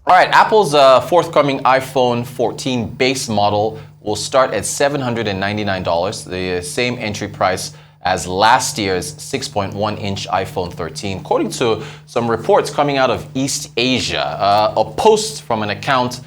All right, Apple's forthcoming iPhone 14 base model will start at $799, the same entry price as last year's 6.1-inch iPhone 13. According to some reports coming out of East Asia, a post from an account,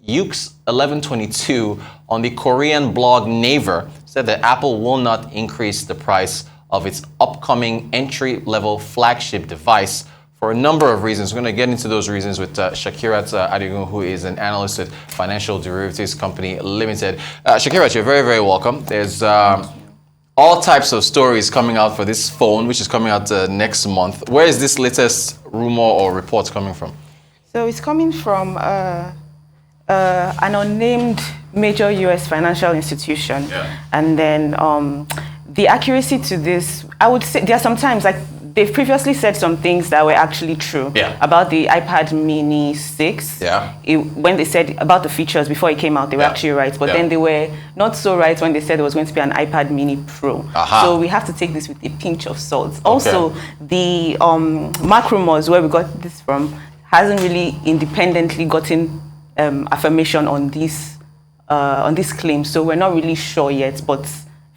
Ukes1122, on the Korean blog Naver said that Apple will not increase the price of its upcoming entry-level flagship device for a number of reasons. We're going to get into those reasons with Shakirat Adigun, who is an analyst at Financial Derivatives Company Limited. Shakirat, you're very, very welcome. There's all types of stories coming out for this phone, which is coming out next month. Where is this latest rumor or report coming from? So it's coming from an unnamed major U.S. financial institution. Yeah. And then the accuracy to this, I would say there are sometimes, like, they've previously said some things that were actually true about the iPad Mini 6. Yeah. When they said about the features before it came out, they were actually right. But then they were not so right when they said there was going to be an iPad Mini Pro. So we have to take this with a pinch of salt. Also, the Mac rumors, where we got this from, hasn't really independently gotten affirmation on this claim. So we're not really sure yet, but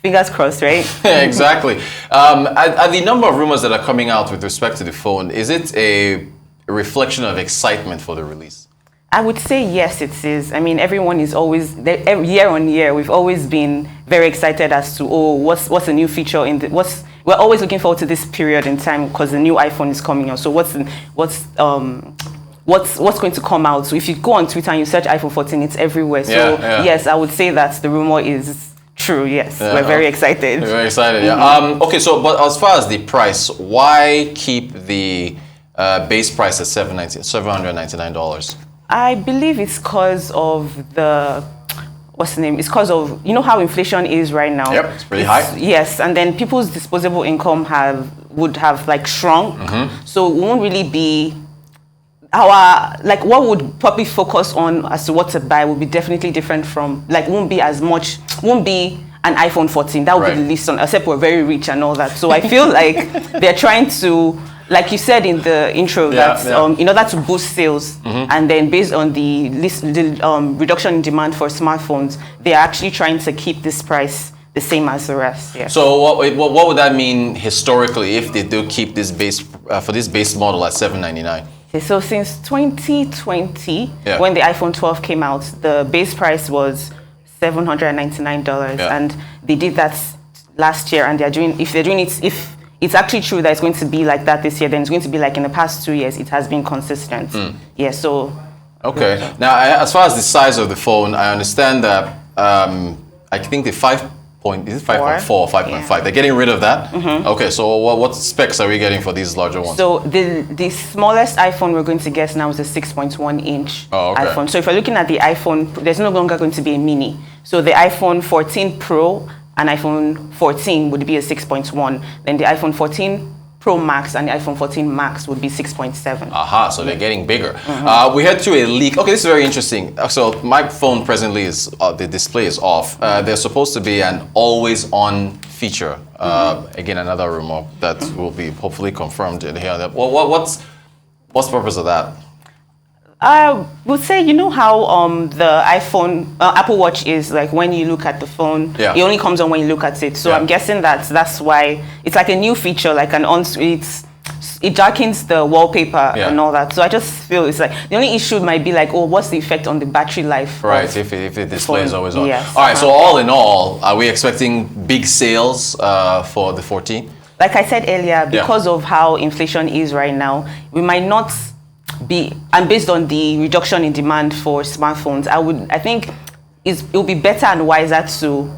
fingers crossed, right? Yeah, exactly. Are the number of rumors that are coming out with respect to the phone, is it a reflection of excitement for the release? I would say yes, it is. I mean, everyone is always, year on year, we've always been very excited as to, what's a new feature in the, we're always looking forward to this period in time because the new iPhone is coming out. So what's going to come out? So if you go on Twitter and you search iPhone 14, it's everywhere. So yes, I would say that the rumor is true, yes. We're very excited. We're very excited, yeah. Okay, so, but as far as the price, why keep the base price at $799? I believe it's because of what's the name? It's because of, you know how inflation is right now? Yep, it's pretty high. Yes, and then people's disposable income would have like shrunk. So it won't really be what would probably focus on as to what to buy would be definitely different from, like, won't be an iPhone 14. That would be the least on, except we're very rich and all that. So I feel like they're trying to, like you said in the intro, in order to boost sales, and then based on the reduction in demand for smartphones, they're actually trying to keep this price the same as the rest. Yeah. So what would that mean historically if they do keep this base for this base model at $799? So since 2020, when the iPhone 12 came out, the base price was $799, and they did that last year. And if it's actually true that it's going to be like that this year, then it's going to be like in the past 2 years. It has been consistent. Yeah. So. Okay. Now, as far as the size of the phone, I understand that I think the 5.4 or 5.5. They're getting rid of that. Okay, so what specs are we getting for these larger ones? So the smallest iPhone we're going to get now is a 6.1-inch iPhone. So if you're looking at the iPhone, there's no longer going to be a mini. So the iPhone 14 Pro and iPhone 14 would be a 6.1. Then the iPhone 14 Pro Max and the iPhone 14 Max would be 6.7. So they're getting bigger. We head to a leak. Okay, this is very interesting. So my phone presently is, the display is off. There's supposed to be an always-on feature. Again, another rumor that will be hopefully confirmed in here. What's the purpose of that? I would say, you know how the iPhone, Apple Watch is, like, when you look at the phone, it only comes on when you look at it. So I'm guessing that's why it's like a new feature, like it darkens the wallpaper and all that. So I just feel it's like the only issue might be like, what's the effect on the battery life? Right, if the display is always on. Yes. All right, so all in all, are we expecting big sales for the 14? Like I said earlier, because of how inflation is right now, we might not and based on the reduction in demand for smartphones, I think it will be better and wiser to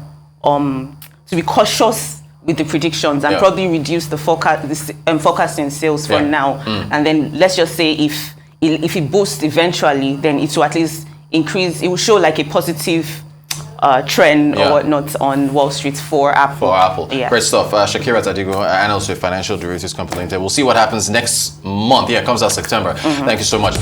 be cautious with the predictions and probably reduce the forecasting sales for now. And then let's just say if it boosts eventually, then it will at least increase. It will show like a positive trend or whatnot on Wall Street for Apple. Yeah. Great stuff. Shakirat Adigun, analyst with Financial Derivatives Company Limited. We'll see what happens next month. Yeah, it comes out September. Thank you so much.